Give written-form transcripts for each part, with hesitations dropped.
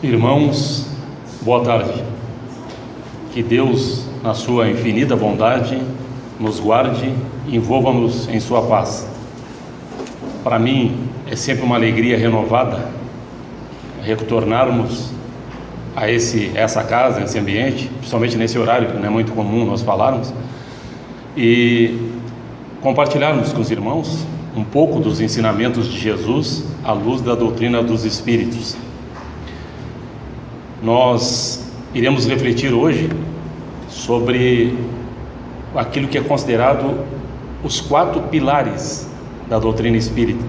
Irmãos, boa tarde. Que Deus, na sua infinita bondade, nos guarde e envolva-nos em sua paz. Para mim, é sempre uma alegria renovada retornarmos a essa casa, esse ambiente, principalmente nesse horário, que não é muito comum nós falarmos, e compartilharmos com os irmãos um pouco dos ensinamentos de Jesus à luz da doutrina dos Espíritos. Nós iremos refletir hoje sobre aquilo que é considerado os 4 pilares da doutrina espírita,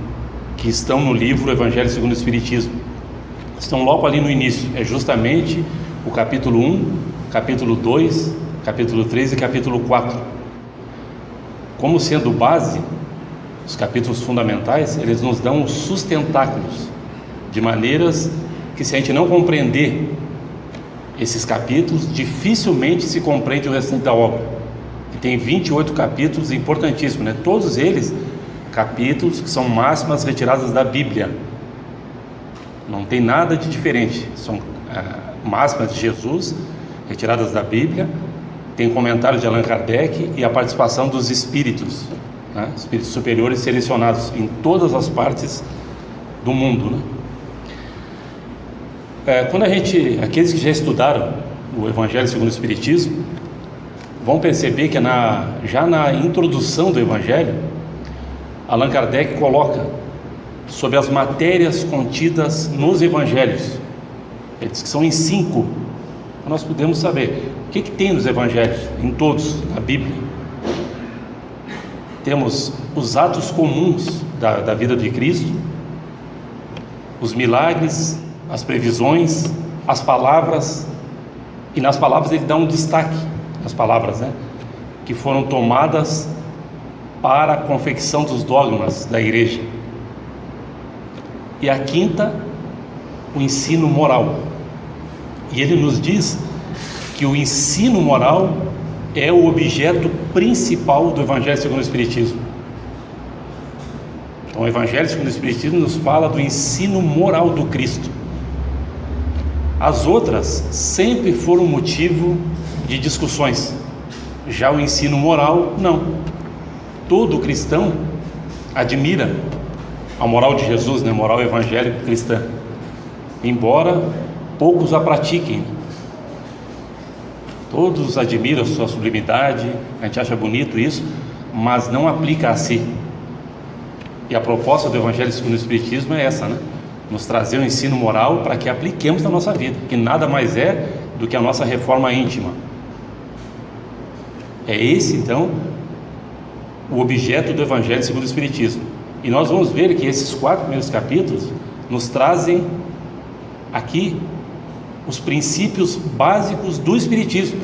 que estão no livro Evangelho segundo o Espiritismo. Estão logo ali no início, é justamente o capítulo 1, capítulo 2, capítulo 3 e capítulo 4. Como sendo base, os capítulos fundamentais, eles nos dão os sustentáculos, de maneiras que, se a gente não compreender esses capítulos, dificilmente se compreende o restante da obra, que tem 28 capítulos importantíssimos, né? Todos eles capítulos que são máximas retiradas da Bíblia, não tem nada de diferente, são máximas de Jesus retiradas da Bíblia. Tem comentários de Allan Kardec e a participação dos espíritos, né? Espíritos superiores selecionados em todas as partes do mundo, né? Aqueles que já estudaram o Evangelho segundo o Espiritismo vão perceber que já na introdução do Evangelho, Allan Kardec coloca sobre as matérias contidas nos Evangelhos. Ele diz que são em 5. Nós podemos saber o que tem nos Evangelhos, em todos, na Bíblia. Temos os atos comuns da vida de Cristo, os milagres, as previsões, as palavras, e nas palavras ele dá um destaque, as palavras, né, que foram tomadas para a confecção dos dogmas da igreja. E a 5ª, o ensino moral. E ele nos diz que o ensino moral é o objeto principal do Evangelho segundo o Espiritismo. Então, o Evangelho segundo o Espiritismo nos fala do ensino moral do Cristo. As outras sempre foram motivo de discussões. Já o ensino moral, não. Todo cristão admira a moral de Jesus, né? Moral evangélica cristã, embora poucos a pratiquem. Todos admiram a sua sublimidade, a gente acha bonito isso, mas não aplica a si. E a proposta do Evangelho segundo o Espiritismo é essa, né? Nos trazer um ensino moral para que apliquemos na nossa vida, que nada mais é do que a nossa reforma íntima. É esse, então, o objeto do Evangelho segundo o Espiritismo. E nós vamos ver que esses 4 primeiros capítulos nos trazem aqui os princípios básicos do Espiritismo.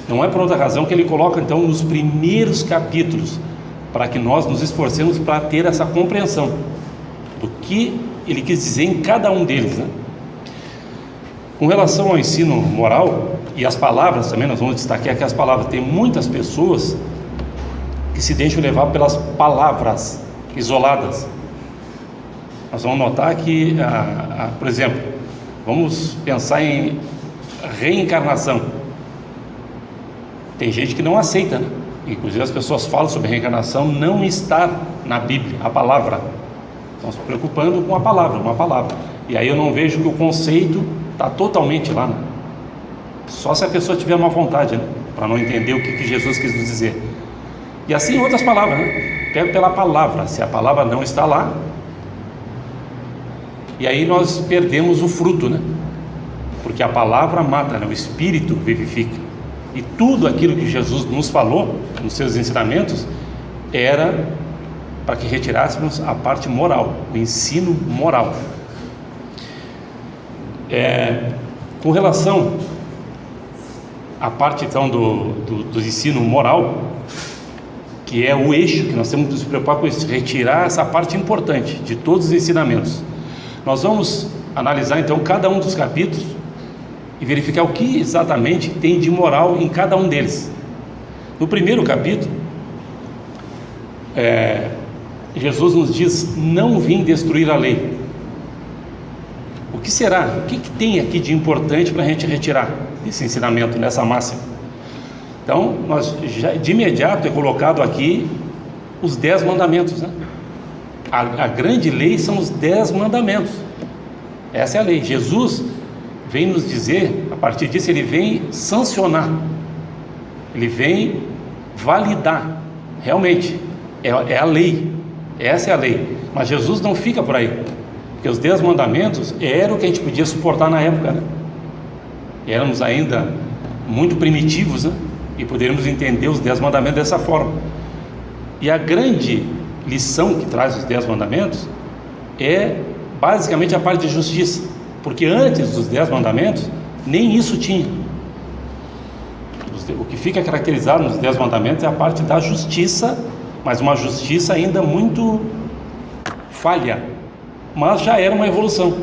Não é por outra razão que ele coloca, então, nos primeiros capítulos, para que nós nos esforcemos para ter essa compreensão do que ele quis dizer em cada um deles, né? Com relação ao ensino moral e as palavras também, nós vamos destacar aqui as palavras. Tem muitas pessoas que se deixam levar pelas palavras isoladas. Nós vamos notar que, por exemplo, vamos pensar em reencarnação. Tem gente que não aceita, né? Inclusive as pessoas falam sobre reencarnação, não está na Bíblia, a palavra. Estão se preocupando com a palavra, uma palavra. E aí eu não vejo que o conceito está totalmente lá, né? Só se a pessoa tiver uma vontade, né? Para não entender o que Jesus quis nos dizer. E assim outras palavras, né? Pego pela palavra, se a palavra não está lá, e aí nós perdemos o fruto, né? Porque a palavra mata, né? O Espírito vivifica. E tudo aquilo que Jesus nos falou nos seus ensinamentos era para que retirássemos a parte moral, o ensino moral. Com relação à parte então do ensino moral, que é o eixo que nós temos que nos preocupar com isso, retirar essa parte importante de todos os ensinamentos. Nós vamos analisar então cada um dos capítulos e verificar o que exatamente tem de moral em cada um deles. No primeiro capítulo, Jesus nos diz: não vim destruir a lei. O que será? O que tem aqui de importante para a gente retirar desse ensinamento, nessa máxima? Então, nós já, de imediato é colocado aqui os 10 mandamentos, né? A grande lei são os 10 mandamentos. Essa é a lei. Jesus vem nos dizer, a partir disso ele vem sancionar, ele vem validar, realmente, é a lei, essa é a lei. Mas Jesus não fica por aí, porque os 10 mandamentos era o que a gente podia suportar na época, né? Éramos ainda muito primitivos, né? E poderíamos entender os 10 mandamentos dessa forma. E a grande lição que traz os 10 mandamentos é basicamente a parte de justiça, porque antes dos 10 mandamentos nem isso tinha. O que fica caracterizado nos 10 mandamentos é a parte da justiça, mas uma justiça ainda muito falha, mas já era uma evolução.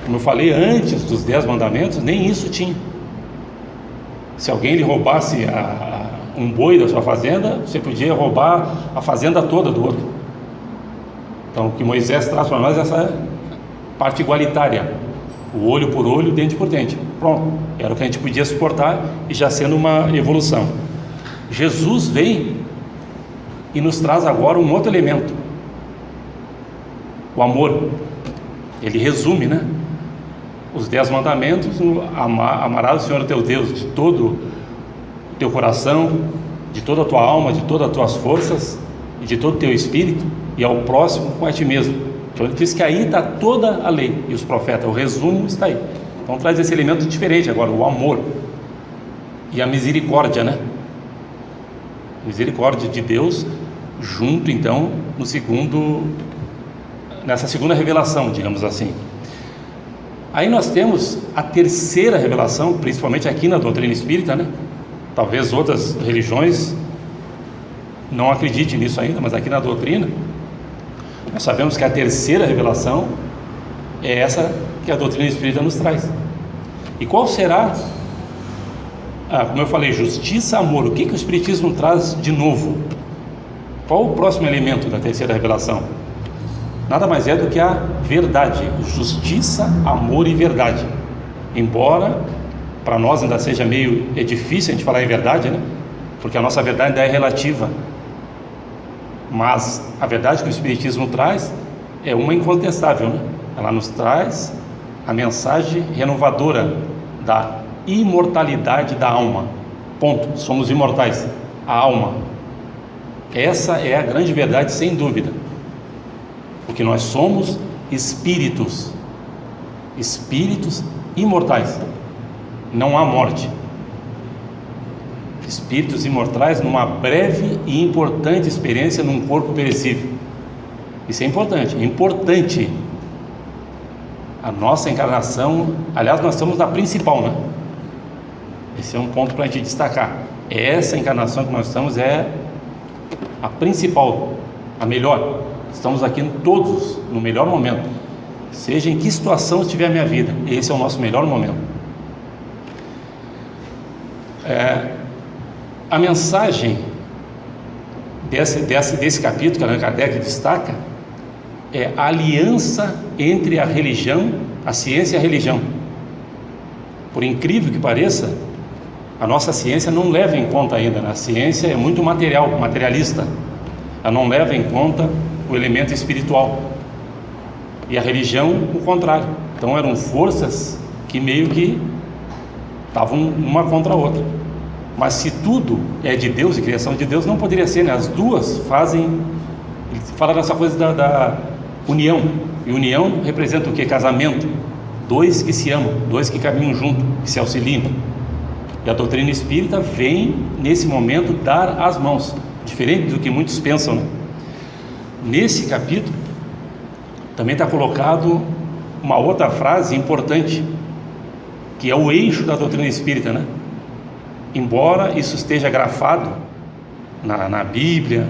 Como eu falei, antes dos 10 mandamentos nem isso tinha. Se alguém lhe roubasse um boi da sua fazenda, você podia roubar a fazenda toda do outro. Então o que Moisés traz para nós é essa parte igualitária, o olho por olho, dente por dente. Pronto, era o que a gente podia suportar, e já sendo uma evolução. Jesus vem e nos traz agora um outro elemento, o amor. Ele resume, né, os 10 mandamentos: amarás o Senhor teu Deus de todo o teu coração, de toda a tua alma, de todas as tuas forças e de todo o teu espírito, e ao próximo como a ti mesmo. Então ele diz que aí está toda a lei e os profetas, o resumo está aí. Então traz esse elemento diferente agora, o amor e a misericórdia, né? Misericórdia de Deus junto, então, nessa segunda revelação, digamos assim. Aí nós temos a terceira revelação, principalmente aqui na doutrina espírita, né? Talvez outras religiões não acreditem nisso ainda, mas aqui na doutrina nós sabemos que a terceira revelação é essa que a doutrina espírita nos traz. E qual será? Como eu falei, justiça, amor. O que o Espiritismo traz de novo? Qual o próximo elemento da terceira revelação? Nada mais é do que a verdade. Justiça, amor e verdade. Embora para nós ainda seja meio difícil a gente falar em verdade, né? Porque a nossa verdade ainda é relativa. Mas a verdade que o Espiritismo traz é uma incontestável, né? Ela nos traz a mensagem renovadora da imortalidade da alma. Ponto. Somos imortais. A alma. Essa é a grande verdade, sem dúvida. Porque nós somos espíritos. Espíritos imortais. Não há morte. Espíritos imortais numa breve e importante experiência num corpo perecível. Isso é importante, é importante. A nossa encarnação, aliás, nós estamos na principal, né? Esse é um ponto para a gente destacar. Essa encarnação que nós estamos é a principal, a melhor. Estamos aqui todos no melhor momento. Seja em que situação estiver a minha vida, esse é o nosso melhor momento. A mensagem desse capítulo que Allan Kardec destaca é a aliança entre a religião, a ciência e a religião. Por incrível que pareça, a nossa ciência não leva em conta ainda, né? A ciência é muito materialista, ela não leva em conta o elemento espiritual, e a religião o contrário. Então eram forças que meio que estavam uma contra a outra. Mas se tudo é de Deus e criação de Deus, não poderia ser, né? As duas fazem. Ele fala dessa coisa da união, e união representa o que? Casamento. Dois que se amam, dois que caminham junto, que se auxiliam. E a doutrina espírita vem nesse momento dar as mãos, diferente do que muitos pensam, né? Nesse capítulo também está colocado uma outra frase importante, que é o eixo da doutrina espírita, né? Embora isso esteja grafado na Bíblia,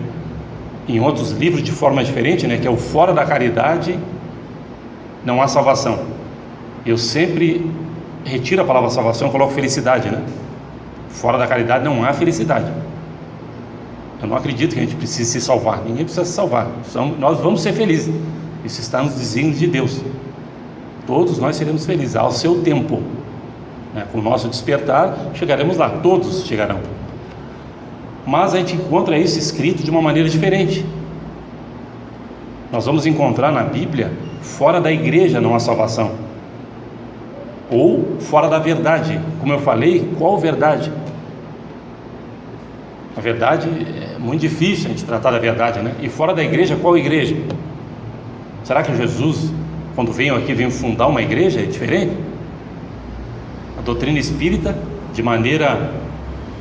em outros livros de forma diferente, né? Que é o fora da caridade não há salvação. Eu sempre retiro a palavra salvação e coloco felicidade, né? Fora da caridade não há felicidade. Eu não acredito que a gente precise se salvar. Ninguém precisa se salvar. Nós vamos ser felizes. Isso está nos desígnios de Deus. Todos nós seremos felizes ao seu tempo, né? Com o nosso despertar chegaremos lá, todos chegarão. Mas a gente encontra isso escrito de uma maneira diferente. Nós vamos encontrar na Bíblia, fora da igreja não há salvação, ou fora da verdade. Como eu falei, qual verdade? A verdade é muito difícil a gente tratar da verdade, né? E fora da igreja, qual igreja? Será que Jesus, quando veio aqui, veio fundar uma igreja? É diferente? A doutrina espírita, de maneira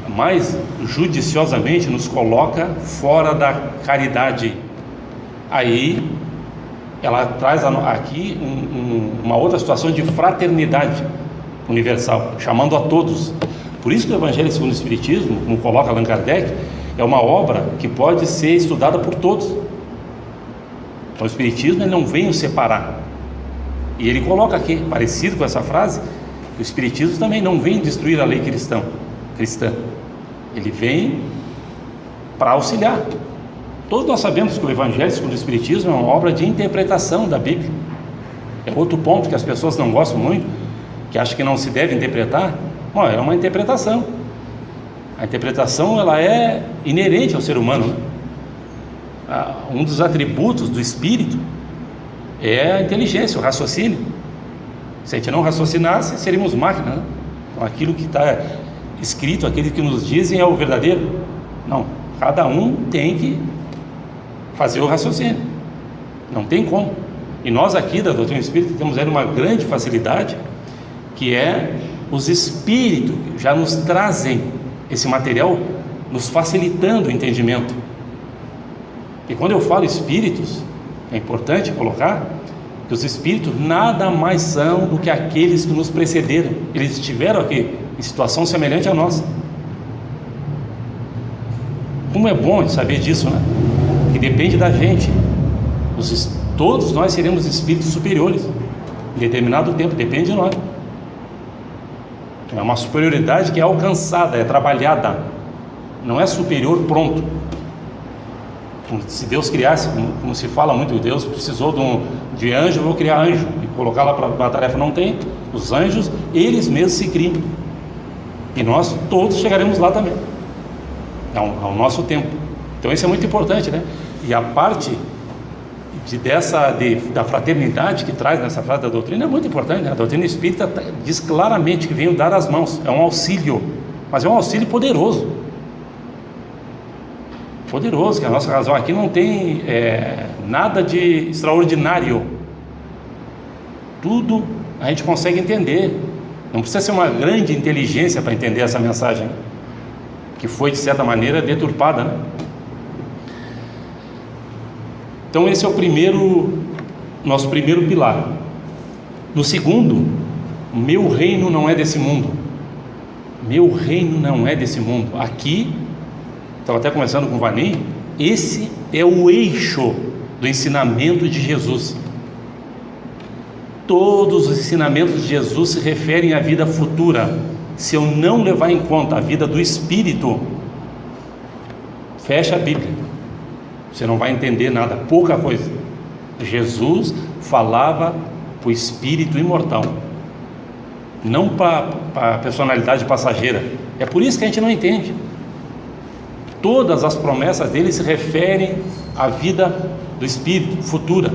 mais judiciosamente, nos coloca fora da caridade. Aí ela traz aqui uma outra situação de fraternidade universal, chamando a todos. Por isso que o Evangelho segundo o Espiritismo, como coloca Allan Kardec, é uma obra que pode ser estudada por todos. Então o Espiritismo, ele não vem o separar. E ele coloca aqui, parecido com essa frase, que o Espiritismo também não vem destruir a lei cristã. Ele vem para auxiliar. Todos nós sabemos que o Evangelho segundo o Espiritismo é uma obra de interpretação da Bíblia. É outro ponto que as pessoas não gostam muito, que acham que não se deve interpretar. Bom, é uma interpretação. A interpretação, ela é inerente ao ser humano, né? Um dos atributos do espírito é a inteligência, o raciocínio. Se a gente não raciocinasse, seríamos máquinas, né? Então aquilo que está escrito, aquilo que nos dizem é o verdadeiro. Não, cada um tem que fazer o raciocínio, não tem como. E nós aqui da doutrina espírita temos uma grande facilidade, que é os espíritos já nos trazem esse material, nos facilitando o entendimento. E quando eu falo espíritos, é importante colocar que os espíritos nada mais são do que aqueles que nos precederam. Eles estiveram aqui em situação semelhante à nossa. Como é bom de saber disso, né? Que depende da gente. Todos nós seremos espíritos superiores em determinado tempo, depende de nós. É uma superioridade que é alcançada, é trabalhada, não é superior pronto. Se Deus criasse, como se fala muito, Deus precisou de anjo, eu vou criar anjo e colocar lá para uma tarefa. Não tem. Os anjos, eles mesmos se criam, e nós todos chegaremos lá também, ao nosso tempo. Então isso é muito importante, né? E a parte da fraternidade que traz nessa frase da doutrina é muito importante, né? A doutrina espírita diz claramente que veio dar as mãos, é um auxílio, mas é um auxílio poderoso, que a nossa razão aqui não tem nada de extraordinário. Tudo a gente consegue entender, não precisa ser uma grande inteligência para entender essa mensagem, que foi de certa maneira deturpada, né? Então esse é nosso primeiro pilar. No segundo, meu reino não é desse mundo. Meu reino não é desse mundo. Aqui, estava até conversando com o Vanim, esse é o eixo do ensinamento de Jesus. Todos os ensinamentos de Jesus se referem à vida futura. Se eu não levar em conta a vida do Espírito, fecha a Bíblia, você não vai entender nada, pouca coisa. Jesus falava para o espírito imortal, não para a personalidade passageira. É por isso que a gente não entende. Todas as promessas dele se referem à vida do espírito futura,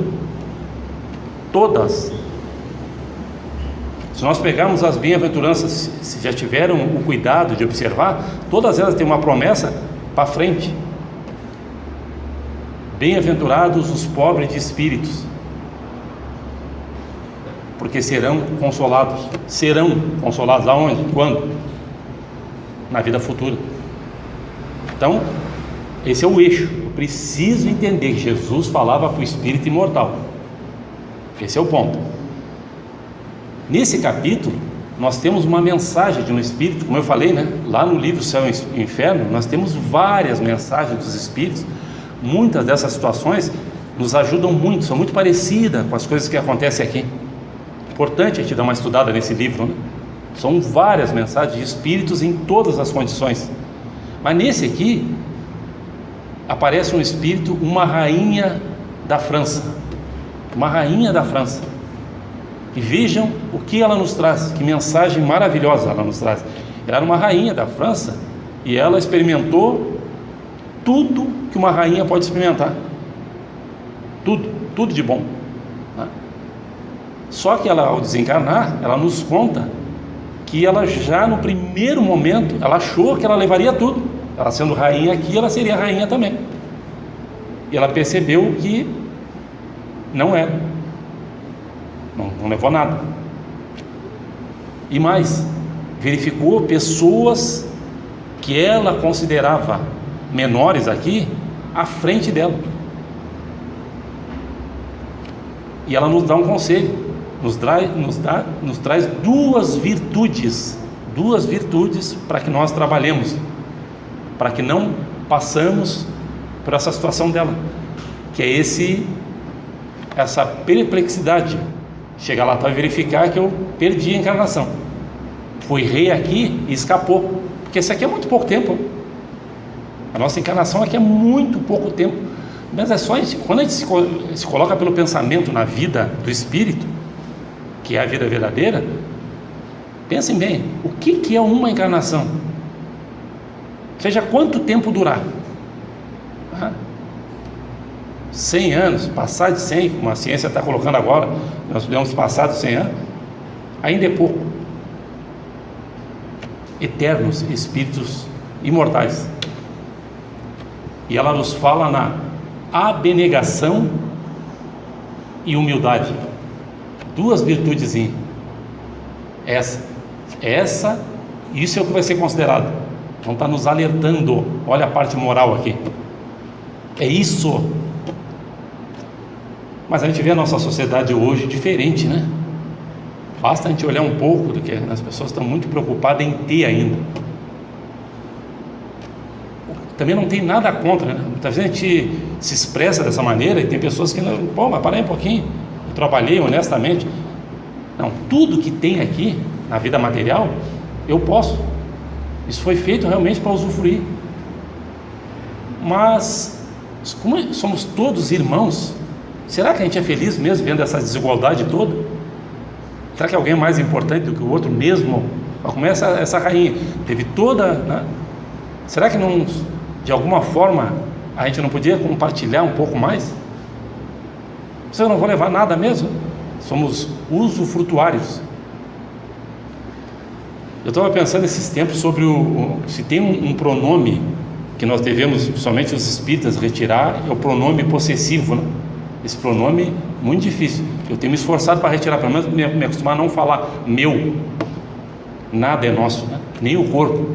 todas. Se nós pegarmos as bem-aventuranças, se já tiveram o cuidado de observar, todas elas têm uma promessa para frente. Bem-aventurados os pobres de espíritos, porque serão consolados. Serão consolados aonde? Quando? Na vida futura. Então, esse é o eixo. Eu preciso entender que Jesus falava para o espírito imortal. Esse é o ponto. Nesse capítulo, nós temos uma mensagem de um espírito, como eu falei, né? Lá no livro Céu e Inferno, nós temos várias mensagens dos espíritos. Muitas dessas situações nos ajudam muito, são muito parecidas com as coisas que acontecem aqui. Importante a gente dar uma estudada nesse livro, né? São várias mensagens de espíritos em todas as condições. Mas nesse aqui, aparece um espírito, uma rainha da França. Uma rainha da França. E vejam o que ela nos traz, que mensagem maravilhosa ela nos traz. Ela era uma rainha da França e ela experimentou tudo que uma rainha pode experimentar. Tudo de bom, né? Só que ela, ao desencarnar, ela nos conta que ela já no primeiro momento, ela achou que ela levaria tudo. Ela sendo rainha aqui, ela seria rainha também. E ela percebeu que não era. Não levou nada. E mais, verificou pessoas que ela considerava menores aqui, à frente dela. E ela nos dá um conselho, nos traz duas virtudes para que nós trabalhemos, para que não passamos por essa situação dela, que é essa perplexidade. Chegar lá para verificar que eu perdi a encarnação, fui rei aqui e escapou, porque isso aqui é muito pouco tempo. A nossa encarnação aqui é muito pouco tempo, mas é só isso. Quando a gente se coloca pelo pensamento na vida do espírito, que é a vida verdadeira, pensem bem, o que é uma encarnação? Seja quanto tempo durar, 100 anos, passar de 100, como a ciência está colocando agora, nós podemos passar de 100 anos, ainda é pouco. Eternos, espíritos imortais. E ela nos fala na abnegação e humildade, duas virtudezinhas. Isso é o que vai ser considerado. Então está nos alertando, olha a parte moral aqui, é isso. Mas a gente vê a nossa sociedade hoje diferente, né? Basta a gente olhar um pouco do que as pessoas estão muito preocupadas em ter ainda. Também não tem nada contra, né? Muitas vezes a gente se expressa dessa maneira e tem pessoas que não, mas para aí um pouquinho, eu trabalhei honestamente. Não, tudo que tem aqui na vida material, eu posso. Isso foi feito realmente para usufruir. Mas, como somos todos irmãos, será que a gente é feliz mesmo vendo essa desigualdade toda? Será que alguém é mais importante do que o outro mesmo? Como essa rainha teve toda, né? Será que não, de alguma forma a gente não podia compartilhar um pouco mais? Eu não vou levar nada mesmo? Somos usufrutuários. Eu estava pensando esses tempos sobre se tem um pronome que nós devemos, somente os espíritas, retirar, é o pronome possessivo, né? Esse pronome muito difícil. Eu tenho me esforçado para retirar, pelo menos me acostumar a não falar meu. Nada é nosso, né? Nem o corpo.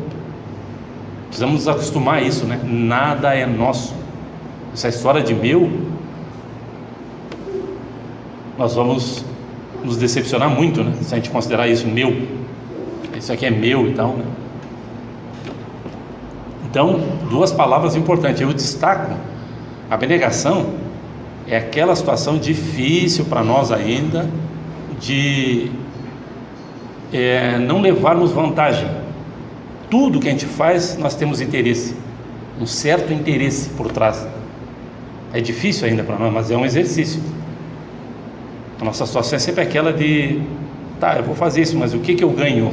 Precisamos nos acostumar a isso, né? Nada é nosso. Essa história de meu, nós vamos nos decepcionar muito, né? Se a gente considerar isso meu. Isso aqui é meu e tal, né? Então, duas palavras importantes. Eu destaco a abnegação. É aquela situação difícil para nós ainda de não levarmos vantagem. Tudo que a gente faz, nós temos interesse, um certo interesse por trás. É difícil ainda para nós, mas é um exercício. A nossa situação é sempre aquela de, tá, eu vou fazer isso, mas o que eu ganho?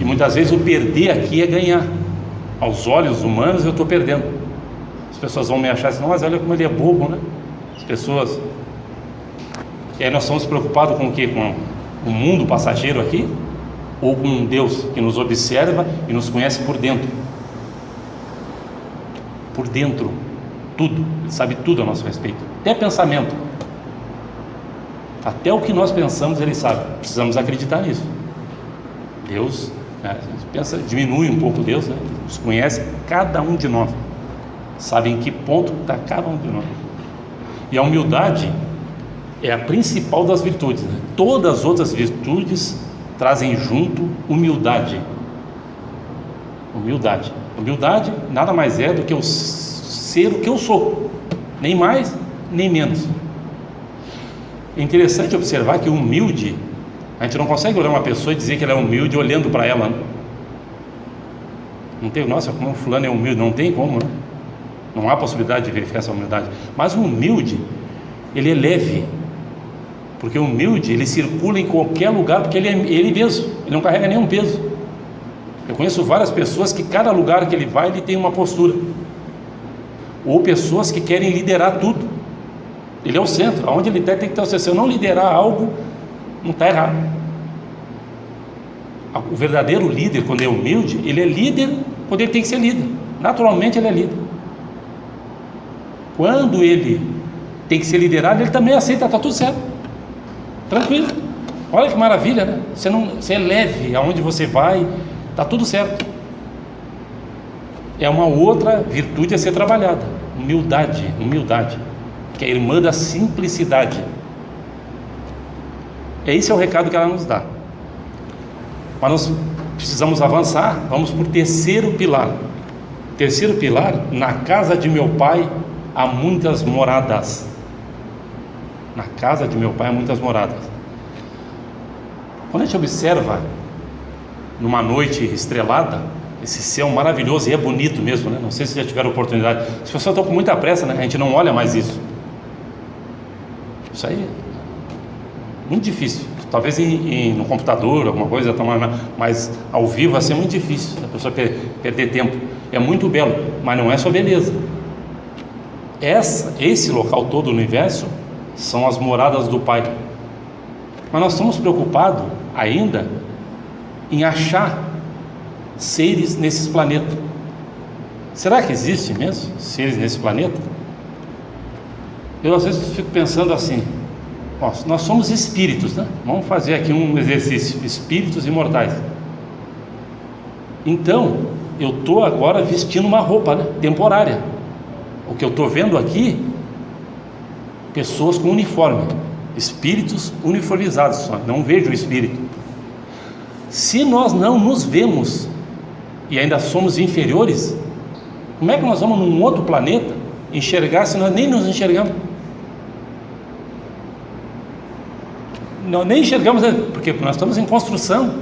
E muitas vezes o perder aqui é ganhar. Aos olhos humanos eu estou perdendo. As pessoas vão me achar assim, mas olha como ele é bobo, né? As pessoas. E aí nós estamos preocupados com o quê? Com o mundo passageiro aqui? Ou com um Deus que nos observa e nos conhece por dentro? Por dentro, tudo. Ele sabe tudo a nosso respeito, até pensamento. Até o que nós pensamos ele sabe. Precisamos acreditar nisso. Deus, a gente pensa, diminui um pouco Deus, né? Nos conhece cada um de nós, sabe em que ponto está cada um de nós. E a humildade é a principal das virtudes, né? Todas as outras virtudes trazem junto humildade. Humildade nada mais é do que eu ser o que eu sou, nem mais nem menos. É interessante observar que humilde, a gente não consegue olhar uma pessoa e dizer que ela é humilde olhando para ela, né? Não tem, nossa, como fulano é humilde, não tem como, né? Não há possibilidade de verificar essa humildade. Mas o humilde ele é leve, porque o humilde, ele circula em qualquer lugar, porque ele é ele mesmo, ele não carrega nenhum peso. Eu conheço várias pessoas que cada lugar que ele vai, ele tem uma postura, ou pessoas que querem liderar tudo. Ele é o centro, aonde ele está tem que estar o centro. Se eu não liderar algo, não está errado. O verdadeiro líder, quando é humilde, ele é líder quando ele tem que ser líder, naturalmente ele é líder. Quando ele tem que ser liderado, ele também aceita, está tudo certo, tranquilo. Olha que maravilha, né? Você é leve, aonde você vai, está tudo certo. É uma outra virtude a ser trabalhada, humildade, que é a irmã da simplicidade. Esse é o recado que ela nos dá. Mas nós precisamos avançar. Vamos para o terceiro pilar. Terceiro pilar: na casa de meu pai há muitas moradas. Na casa de meu pai há muitas moradas. Quando a gente observa numa noite estrelada, esse céu maravilhoso, e é bonito mesmo, né? Não sei se já tiveram oportunidade. As pessoas estão com muita pressa, né? A gente não olha mais isso. Isso aí é muito difícil. Talvez no computador, alguma coisa, mas ao vivo vai ser muito difícil a pessoa perder tempo. É muito belo, mas não é só beleza. Esse local todo do universo são as moradas do Pai. Mas nós estamos preocupados ainda em achar seres nesses planetas. Será que existe mesmo seres nesse planeta? Eu às vezes fico pensando assim: nós somos espíritos, né? Vamos fazer aqui um exercício: espíritos imortais. Então eu estou agora vestindo uma roupa, né, temporária. O que eu estou vendo aqui, pessoas com uniforme, espíritos uniformizados, só não vejo o espírito. Se nós não nos vemos e ainda somos inferiores, como é que nós vamos num outro planeta enxergar se nós nem nos enxergamos? Nós nem enxergamos, porque nós estamos em construção,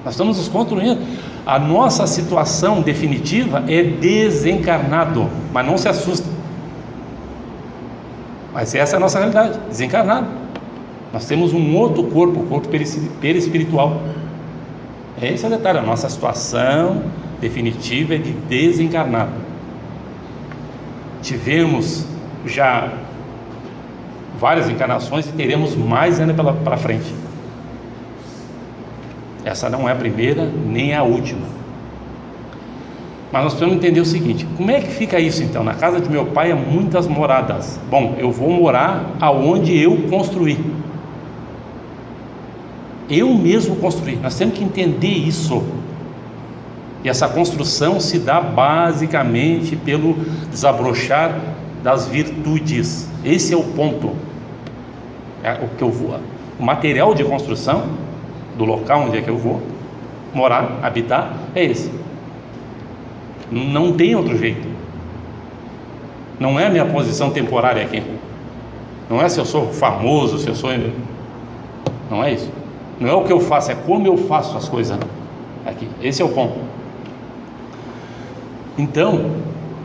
nós estamos nos construindo. A nossa situação definitiva é desencarnado, mas não se assusta. Mas essa é a nossa realidade, desencarnado. Nós temos um outro corpo, o corpo perispiritual. Esse é o detalhe, a nossa situação definitiva é de desencarnado. Tivemos já várias encarnações e teremos mais ainda para frente. Essa não é a primeira nem a última. Mas nós precisamos entender o seguinte: como é que fica isso então? Na casa de meu pai há muitas moradas. Bom, eu vou morar aonde eu construir. Eu mesmo construir. Nós temos que entender isso. E essa construção se dá basicamente pelo desabrochar das virtudes. Esse é o ponto. O material de construção do local onde é que eu vou morar, habitar, é esse. Não tem outro jeito. Não é a minha posição temporária aqui. Não é se eu sou famoso, se eu sou... Não é isso. Não é o que eu faço, é como eu faço as coisas aqui. Esse é o ponto. Então,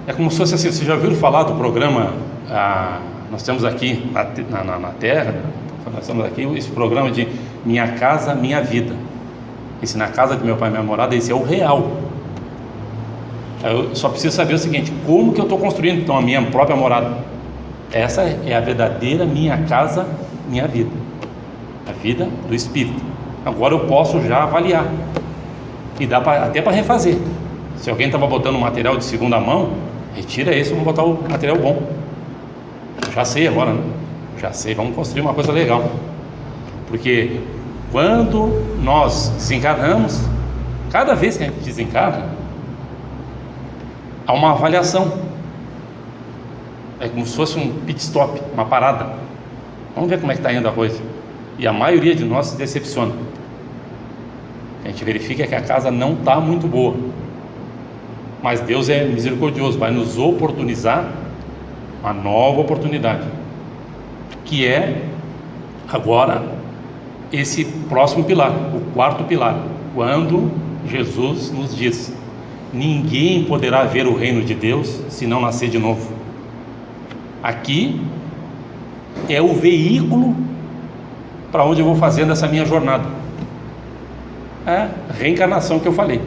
é como se fosse assim. Vocês já ouviram falar do programa, nós temos aqui na Terra, nós temos aqui esse programa de Minha Casa Minha Vida. Esse na casa de meu pai e minha morada, esse é o real. Eu só preciso saber o seguinte: como que eu estou construindo então a minha própria morada? Essa é a verdadeira minha casa, minha vida, a vida do Espírito. Agora eu posso já avaliar, e dá até para refazer. Se alguém estava botando material de segunda mão, retira esse, vamos botar o material bom. Eu já sei agora, né? Já sei, vamos construir uma coisa legal. Porque quando nós desencarnamos, cada vez que a gente desencarna, há uma avaliação. É como se fosse um pit stop, uma parada. Vamos ver como é que está indo a coisa. E a maioria de nós se decepciona. A gente verifica que a casa não está muito boa. Mas Deus é misericordioso, vai nos oportunizar uma nova oportunidade, que é agora esse próximo pilar, o quarto pilar, quando Jesus nos diz: ninguém poderá ver o reino de Deus se não nascer de novo. Aqui é o veículo para onde eu vou fazendo essa minha jornada. É a reencarnação que eu falei.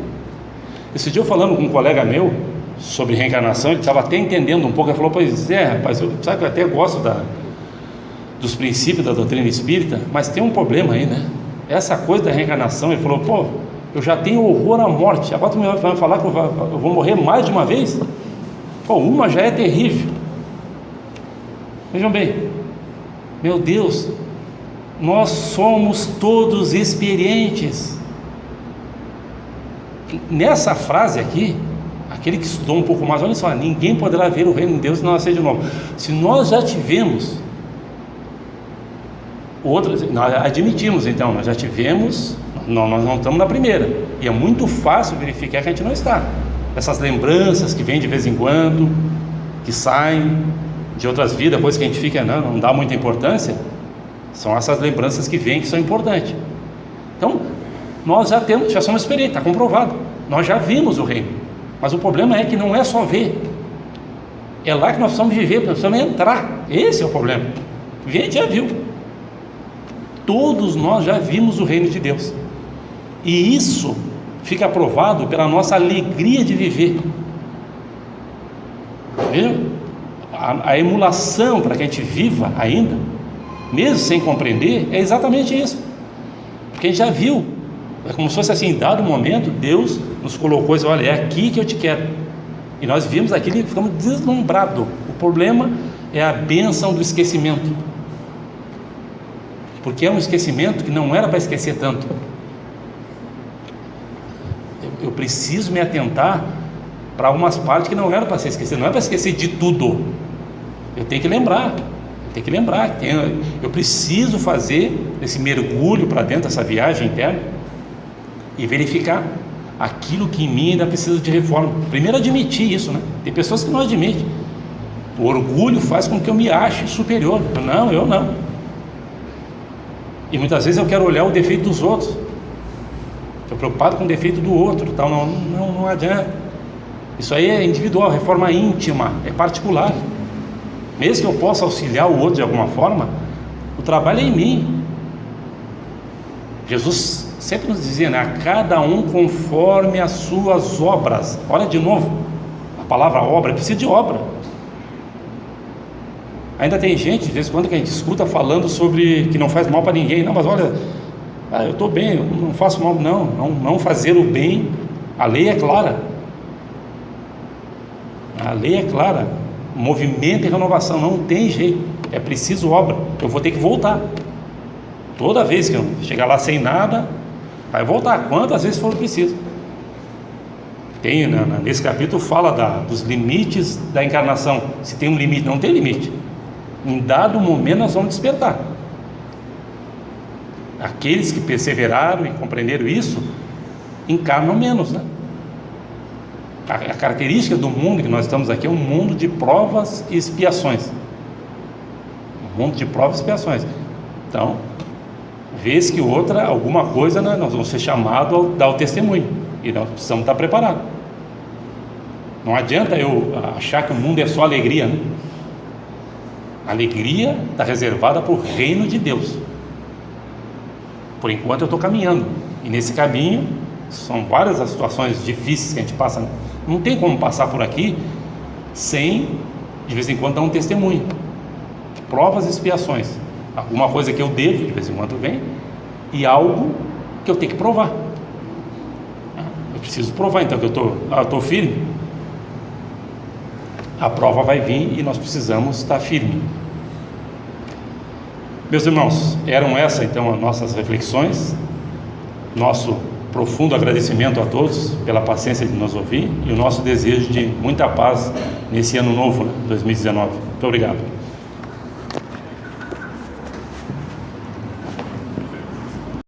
Esse dia eu falando com um colega meu sobre reencarnação, ele estava até entendendo um pouco. Ele falou: pois é, rapaz, sabe que eu até gosto dos princípios da doutrina espírita, mas tem um problema aí, né? Essa coisa da reencarnação. Ele falou: pô, eu já tenho horror à morte, agora tu me vai falar que eu vou morrer mais de uma vez? Pô, uma já é terrível. Vejam bem, meu Deus, nós somos todos experientes. Nessa frase aqui, aquele que estudou um pouco mais, olha só: ninguém poderá ver o reino de Deus e não nascer de novo. Se nós já tivemos outras, nós admitimos, então, nós já tivemos, nós não estamos na primeira, e é muito fácil verificar que a gente não está. Essas lembranças que vêm de vez em quando, que saem de outras vidas, coisas que a gente fica, não dá muita importância, são essas lembranças que vêm, que são importantes. Então, nós já somos experientes, está comprovado, nós já vimos o reino. Mas o problema é que não é só ver, é lá que nós precisamos viver, nós precisamos entrar. Esse é o problema. A gente já viu, todos nós já vimos o reino de Deus, e isso fica provado pela nossa alegria de viver. Viu? A emulação para que a gente viva ainda, mesmo sem compreender, é exatamente isso, porque a gente já viu. É como se fosse assim: em dado momento Deus nos colocou e disse: olha, é aqui que eu te quero, e nós vimos aquilo e ficamos deslumbrados. O problema é a bênção do esquecimento, porque é um esquecimento que não era para esquecer tanto. Eu preciso me atentar para algumas partes que não eram para ser esquecidas. Não é para esquecer de tudo, eu tenho que lembrar, eu preciso fazer esse mergulho para dentro dessa viagem interna e verificar aquilo que em mim ainda precisa de reforma. Primeiro admitir isso, né? Tem pessoas que não admitem. O orgulho faz com que eu me ache superior. Não, eu não. E muitas vezes eu quero olhar o defeito dos outros, estou preocupado com o defeito do outro, tal. Não adianta. Isso aí é individual, reforma íntima, é particular. Mesmo que eu possa auxiliar o outro de alguma forma, o trabalho é em mim. Jesus sempre nos dizia, né? A cada um conforme as suas obras. Olha de novo, a palavra obra, precisa de obra. Ainda tem gente, de vez em quando, que a gente escuta falando sobre que não faz mal para ninguém. Não, mas olha, eu estou bem, eu não faço mal. Não fazer o bem, a lei é clara. A lei é clara. Movimento e renovação, não tem jeito, é preciso obra. Eu vou ter que voltar. Toda vez que eu chegar lá sem nada, vai voltar, quantas vezes for preciso. Tem, nesse capítulo fala dos limites da encarnação. Se tem um limite, não tem limite. Em dado momento nós vamos despertar. Aqueles que perseveraram e compreenderam isso, encarnam menos, né? A característica do mundo que nós estamos aqui é um mundo de provas e expiações. Um mundo de provas e expiações. Então, vez que outra, alguma coisa, né, nós vamos ser chamados a dar o testemunho, e nós precisamos estar preparados. Não adianta eu achar que o mundo é só alegria, né? A alegria está reservada para o reino de Deus. Por enquanto eu estou caminhando, e nesse caminho são várias as situações difíceis que a gente passa, né? Não tem como passar por aqui sem, de vez em quando, dar um testemunho. Provas e expiações. Alguma coisa que eu devo, de vez em quando vem, e algo que eu tenho que provar. Eu preciso provar, então, que eu estou firme. A prova vai vir e nós precisamos estar firmes. Meus irmãos, eram essas então as nossas reflexões. Nosso profundo agradecimento a todos pela paciência de nos ouvir, e o nosso desejo de muita paz nesse ano novo, 2019. Muito obrigado.